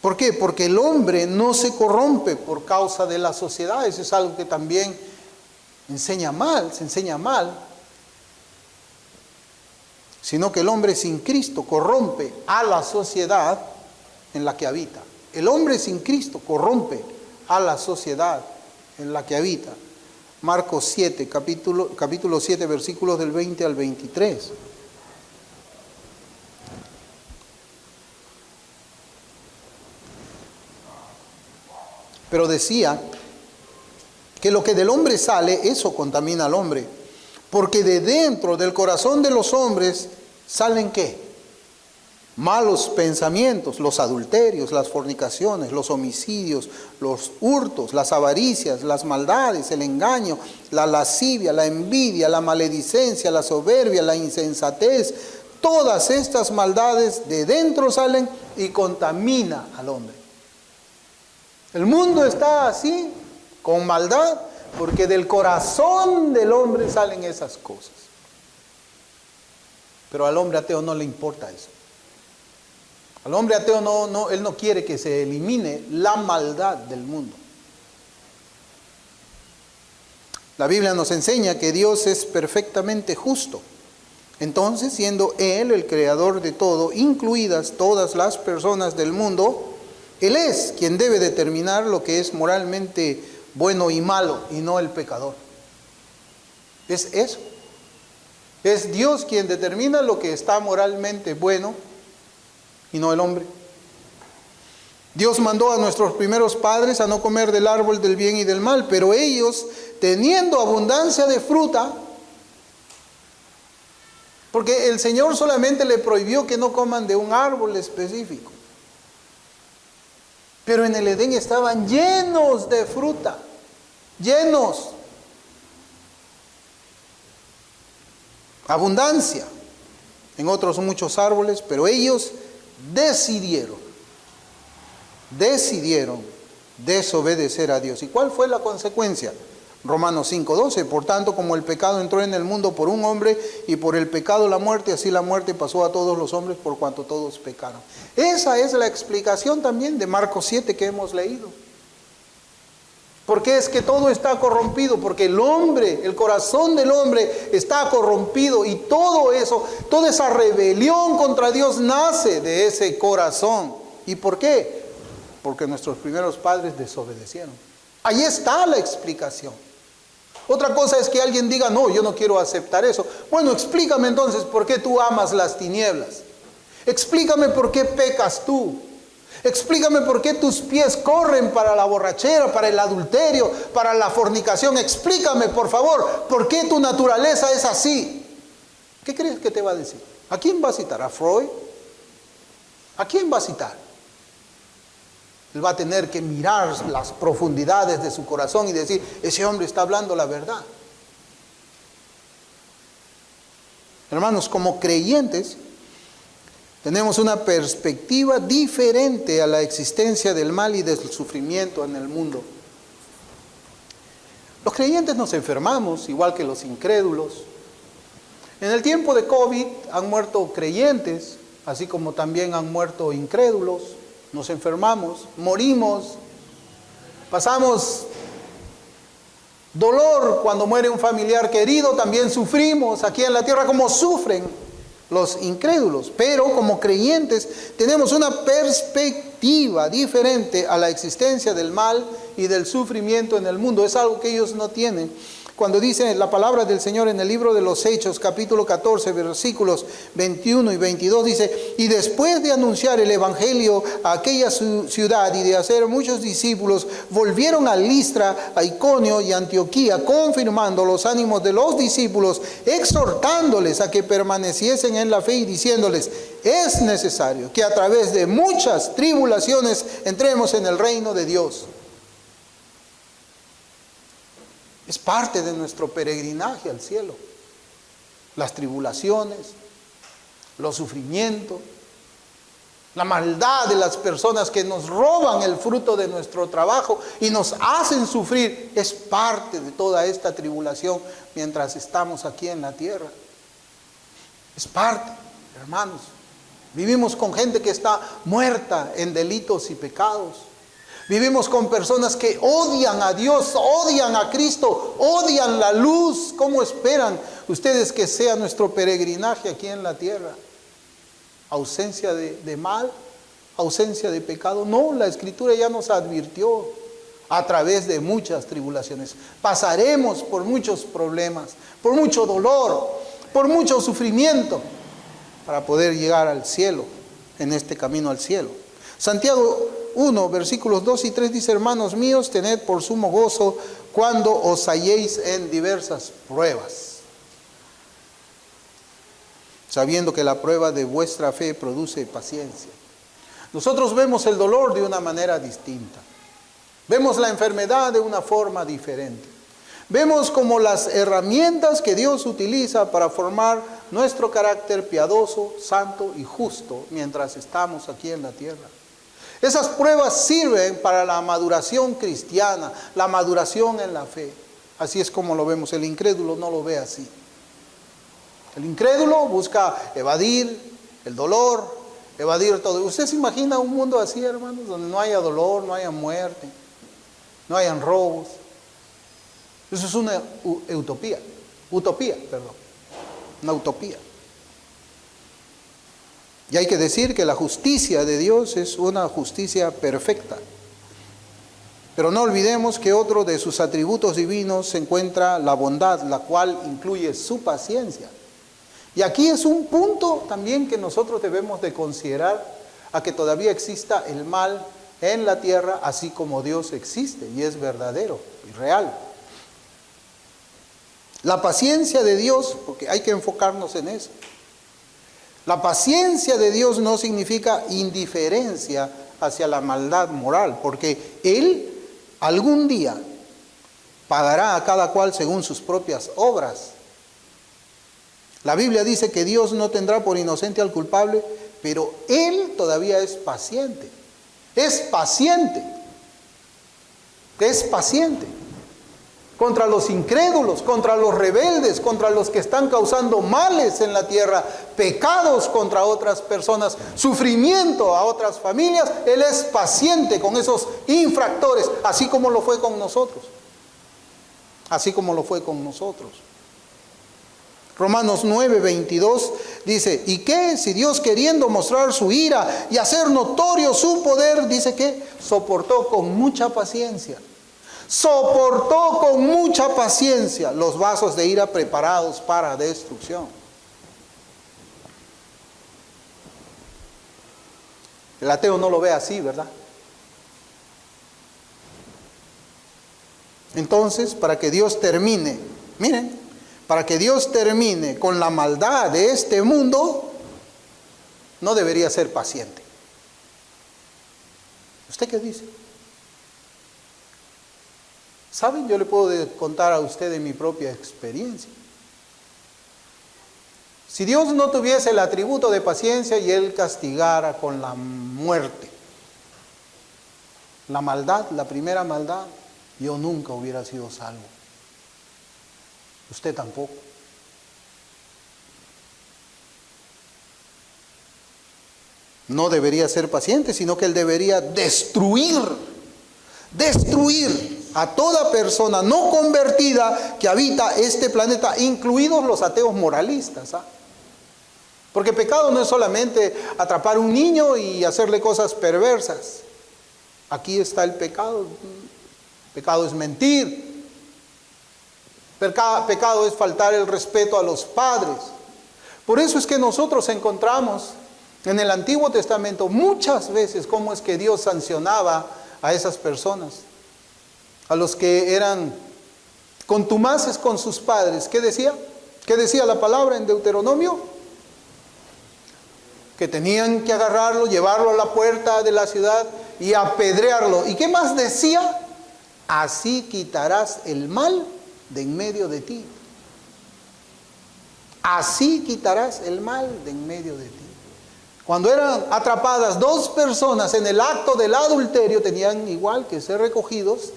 ¿Por qué? Porque el hombre no se corrompe por causa de la sociedad. Eso es algo que también se enseña mal. Sino que el hombre sin Cristo corrompe a la sociedad en la que habita. El hombre sin Cristo corrompe a la sociedad en la que habita. Marcos 7, capítulo 7, versículos del 20 al 23. Pero decía que lo que del hombre sale, eso contamina al hombre. Porque de dentro del corazón de los hombres salen ¿qué? Malos pensamientos, los adulterios, las fornicaciones, los homicidios, los hurtos, las avaricias, las maldades, el engaño, la lascivia, la envidia, la maledicencia, la soberbia, la insensatez. Todas estas maldades de dentro salen y contamina al hombre. El mundo está así, con maldad, porque del corazón del hombre salen esas cosas. Pero al hombre ateo no le importa eso. Al hombre ateo él no quiere que se elimine la maldad del mundo. La Biblia nos enseña que Dios es perfectamente justo. Entonces, siendo Él el creador de todo, incluidas todas las personas del mundo, Él es quien debe determinar lo que es moralmente bueno y malo, y no el pecador. Es eso. Es Dios quien determina lo que está moralmente bueno y no el hombre. Dios mandó a nuestros primeros padres a no comer del árbol del bien y del mal, pero ellos, teniendo abundancia de fruta, porque el Señor solamente le prohibió que no coman de un árbol específico, pero en el Edén estaban llenos de fruta, llenos, abundancia, en otros muchos árboles, pero ellos decidieron desobedecer a Dios. ¿Y cuál fue la consecuencia? Romanos 5:12, por tanto, como el pecado entró en el mundo por un hombre, y por el pecado la muerte, así la muerte pasó a todos los hombres por cuanto todos pecaron. Esa es la explicación también de Marcos 7 que hemos leído. ¿Por qué es que todo está corrompido? Porque el hombre, el corazón del hombre está corrompido, y todo eso, toda esa rebelión contra Dios nace de ese corazón. ¿Y por qué? Porque nuestros primeros padres desobedecieron. Ahí está la explicación. Otra cosa es que alguien diga, no, yo no quiero aceptar eso. Bueno, explícame entonces por qué tú amas las tinieblas. Explícame por qué pecas tú. Explícame por qué tus pies corren para la borrachera, para el adulterio, para la fornicación. Explícame, por favor, por qué tu naturaleza es así. ¿Qué crees que te va a decir? ¿A quién va a citar? ¿A Freud? ¿A quién va a citar? Él va a tener que mirar las profundidades de su corazón y decir, ese hombre está hablando la verdad. Hermanos, como creyentes, tenemos una perspectiva diferente a la existencia del mal y del sufrimiento en el mundo. Los creyentes nos enfermamos, igual que los incrédulos. En el tiempo de COVID han muerto creyentes, así como también han muerto incrédulos. Nos enfermamos, morimos, pasamos dolor cuando muere un familiar querido, también sufrimos aquí en la tierra como sufren los incrédulos. Pero como creyentes tenemos una perspectiva diferente a la existencia del mal y del sufrimiento en el mundo. Es algo que ellos no tienen. Cuando dice la palabra del Señor en el libro de los Hechos, capítulo 14, versículos 21 y 22, dice, y después de anunciar el evangelio a aquella ciudad y de hacer muchos discípulos, volvieron a Listra, a Iconio y Antioquía, confirmando los ánimos de los discípulos, exhortándoles a que permaneciesen en la fe y diciéndoles, es necesario que a través de muchas tribulaciones entremos en el reino de Dios. Es parte de nuestro peregrinaje al cielo. Las tribulaciones, los sufrimientos, la maldad de las personas que nos roban el fruto de nuestro trabajo y nos hacen sufrir, es parte de toda esta tribulación mientras estamos aquí en la tierra. Es parte, hermanos. Vivimos con gente que está muerta en delitos y pecados. Vivimos con personas que odian a Dios, odian a Cristo, odian la luz. ¿Cómo esperan ustedes que sea nuestro peregrinaje aquí en la tierra? ¿Ausencia de mal? ¿Ausencia de pecado? No, la Escritura ya nos advirtió a través de muchas tribulaciones. Pasaremos por muchos problemas, por mucho dolor, por mucho sufrimiento, para poder llegar al cielo, en este camino al cielo. Santiago 1, versículos 2 y 3 dice: hermanos míos, tened por sumo gozo cuando os halléis en diversas pruebas, sabiendo que la prueba de vuestra fe produce paciencia. Nosotros vemos el dolor de una manera distinta. Vemos la enfermedad de una forma diferente. Vemos como las herramientas que Dios utiliza para formar nuestro carácter piadoso, santo y justo mientras estamos aquí en la tierra. Esas pruebas sirven para la maduración cristiana, la maduración en la fe. Así es como lo vemos. El incrédulo no lo ve así. El incrédulo busca evadir el dolor, evadir todo. ¿Usted se imagina un mundo así, hermanos, donde no haya dolor, no haya muerte, no hayan robos? Eso es una utopía, una utopía. Y hay que decir que la justicia de Dios es una justicia perfecta. Pero no olvidemos que otro de sus atributos divinos se encuentra la bondad, la cual incluye su paciencia. Y aquí es un punto también que nosotros debemos de considerar, a que todavía exista el mal en la tierra, así como Dios existe y es verdadero y real. La paciencia de Dios, porque hay que enfocarnos en eso. La paciencia de Dios no significa indiferencia hacia la maldad moral, porque Él algún día pagará a cada cual según sus propias obras. La Biblia dice que Dios no tendrá por inocente al culpable, pero Él todavía es paciente. Es paciente. Es paciente. Contra los incrédulos, contra los rebeldes, contra los que están causando males en la tierra, pecados contra otras personas, sufrimiento a otras familias. Él es paciente con esos infractores, así como lo fue con nosotros. Así como lo fue con nosotros. Romanos 9:22 dice: ¿y qué? Si Dios, queriendo mostrar su ira y hacer notorio su poder, dice que soportó con mucha paciencia. Soportó con mucha paciencia los vasos de ira preparados para destrucción. El ateo no lo ve así, ¿verdad? Entonces, para que Dios termine, miren, para que Dios termine con la maldad de este mundo, no debería ser paciente. ¿Usted qué dice? ¿Saben? Yo le puedo contar a usted de mi propia experiencia. Si Dios no tuviese el atributo de paciencia y Él castigara con la muerte, la maldad, la primera maldad, yo nunca hubiera sido salvo. Usted tampoco. No debería ser paciente, sino que Él debería destruir a toda persona no convertida que habita este planeta, incluidos los ateos moralistas. Porque pecado no es solamente atrapar a un niño y hacerle cosas perversas. Aquí está el pecado. Pecado es mentir. Pecado es faltar el respeto a los padres. Por eso es que nosotros encontramos en el Antiguo Testamento muchas veces cómo es que Dios sancionaba a esas personas, a los que eran contumaces con sus padres. ¿Qué decía? ¿Qué decía la palabra en Deuteronomio? Que tenían que agarrarlo, llevarlo a la puerta de la ciudad y apedrearlo. ¿Y qué más decía? Así quitarás el mal de en medio de ti. así quitarás el mal de en medio de ti. Cuando eran atrapadas dos personas en el acto del adulterio, tenían igual que ser recogidos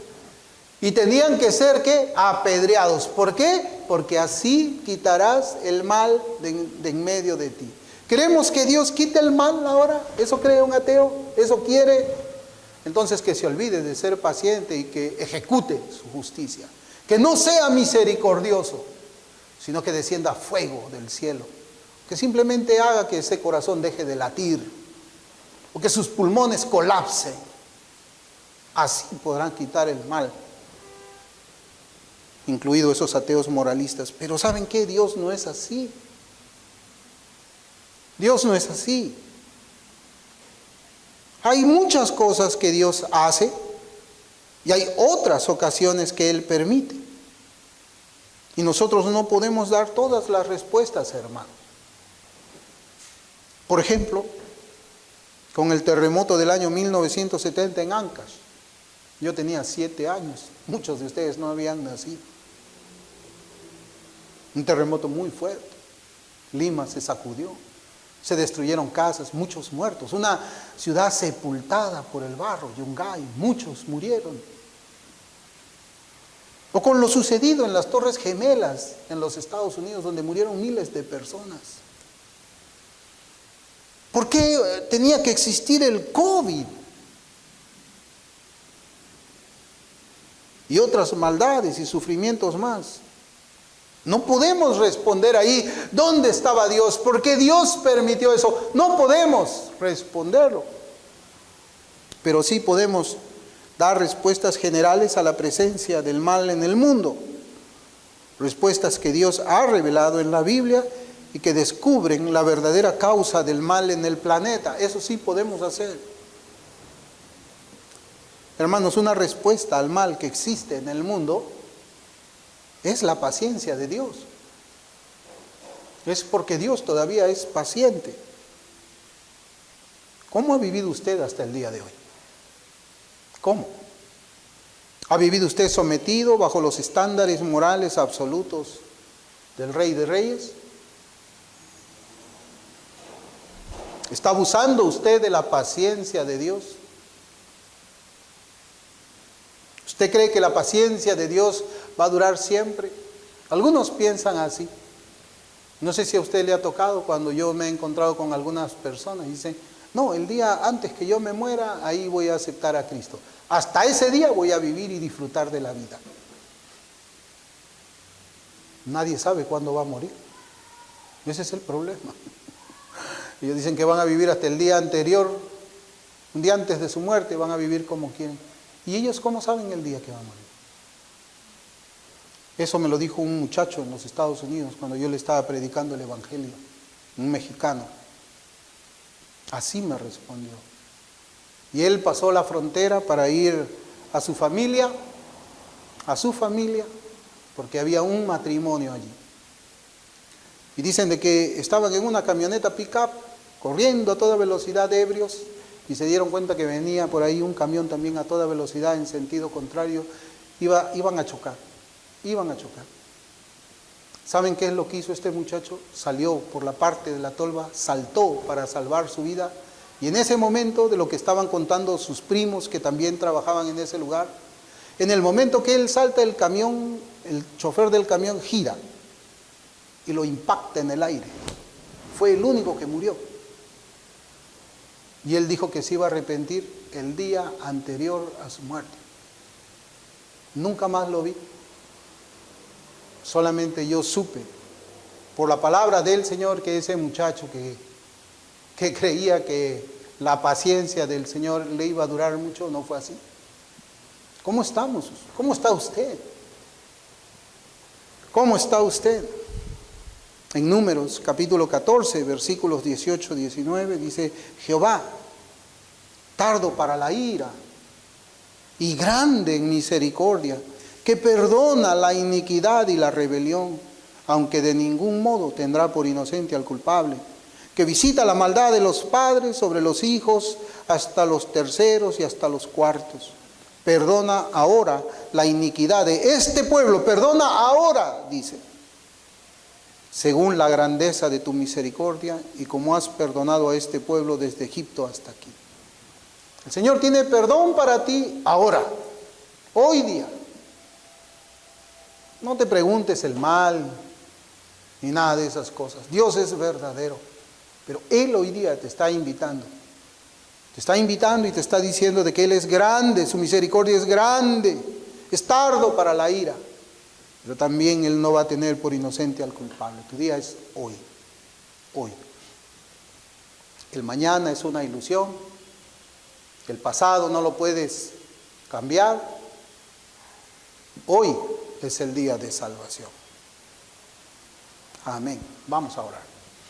y tenían que ser, ¿qué? Apedreados. ¿Por qué? Porque así quitarás el mal de en medio de ti. ¿Queremos que Dios quite el mal ahora? ¿Eso cree un ateo? ¿Eso quiere? Entonces que se olvide de ser paciente y que ejecute su justicia. Que no sea misericordioso, sino que descienda fuego del cielo. Que simplemente haga que ese corazón deje de latir, o que sus pulmones colapsen. Así podrán quitar el mal, incluidos esos ateos moralistas. Pero ¿saben qué? Dios no es así. Dios no es así. Hay muchas cosas que Dios hace y hay otras ocasiones que Él permite. Y nosotros no podemos dar todas las respuestas, hermano. Por ejemplo, con el terremoto del año 1970 en Ancash. Yo tenía 7 años, muchos de ustedes no habían nacido. Un terremoto muy fuerte. Lima se sacudió, se destruyeron casas, muchos muertos. Una ciudad sepultada por el barro, Yungay, muchos murieron. O con lo sucedido en las Torres Gemelas en los Estados Unidos, donde murieron miles de personas. ¿Por qué tenía que existir el COVID? Y otras maldades y sufrimientos más. No podemos responder ahí, ¿dónde estaba Dios? ¿Por qué Dios permitió eso? No podemos responderlo. Pero sí podemos dar respuestas generales a la presencia del mal en el mundo. Respuestas que Dios ha revelado en la Biblia y que descubren la verdadera causa del mal en el planeta. Eso sí podemos hacer. Hermanos, una respuesta al mal que existe en el mundo es la paciencia de Dios. Es porque Dios todavía es paciente. ¿Cómo ha vivido usted hasta el día de hoy? ¿Cómo? ¿Ha vivido usted sometido bajo los estándares morales absolutos del Rey de Reyes? ¿Está abusando usted de la paciencia de Dios? ¿Usted cree que la paciencia de Dios va a durar siempre? Algunos piensan así. No sé si a usted le ha tocado cuando yo me he encontrado con algunas personas y dicen, no, el día antes que yo me muera, ahí voy a aceptar a Cristo. Hasta ese día voy a vivir y disfrutar de la vida. Nadie sabe cuándo va a morir. Ese es el problema. Ellos dicen que van a vivir hasta el día anterior, un día antes de su muerte, van a vivir como quieren. ¿Y ellos cómo saben el día que van a morir? Eso me lo dijo un muchacho en los Estados Unidos cuando yo le estaba predicando el Evangelio, un mexicano. Así me respondió. Y él pasó la frontera para ir a su familia, porque había un matrimonio allí. Y dicen de que estaban en una camioneta pick-up, corriendo a toda velocidad ebrios, y se dieron cuenta que venía por ahí un camión también a toda velocidad en sentido contrario, iban a chocar. ¿Saben qué es lo que hizo este muchacho? Salió por la parte de la tolva, saltó para salvar su vida, y en ese momento, de lo que estaban contando sus primos que también trabajaban en ese lugar, en el momento que él salta el camión, el chofer del camión gira y lo impacta en el aire. Fue el único que murió. Y él dijo que se iba a arrepentir el día anterior a su muerte. Nunca más lo vi. Solamente yo supe, por la palabra del Señor, que ese muchacho que creía que la paciencia del Señor le iba a durar mucho, no fue así. ¿Cómo estamos? ¿Cómo está usted? ¿Cómo está usted? En Números, capítulo 14, versículos 18-19, dice, Jehová, tardo para la ira y grande en misericordia, que perdona la iniquidad y la rebelión, aunque de ningún modo tendrá por inocente al culpable, que visita la maldad de los padres sobre los hijos hasta los terceros y hasta los cuartos. Perdona ahora la iniquidad de este pueblo, perdona ahora, dice. según la grandeza de tu misericordia y como has perdonado a este pueblo desde Egipto hasta aquí. El Señor tiene perdón para ti ahora, hoy día. No te preguntes el mal ni nada de esas cosas. Dios es verdadero, pero Él hoy día te está invitando. Te está invitando y te está diciendo de que Él es grande, su misericordia es grande, es tardo para la ira, pero también Él no va a tener por inocente al culpable. Tu día es hoy, hoy. El mañana es una ilusión, el pasado no lo puedes cambiar. Hoy es el día de salvación. Amén. Vamos a orar.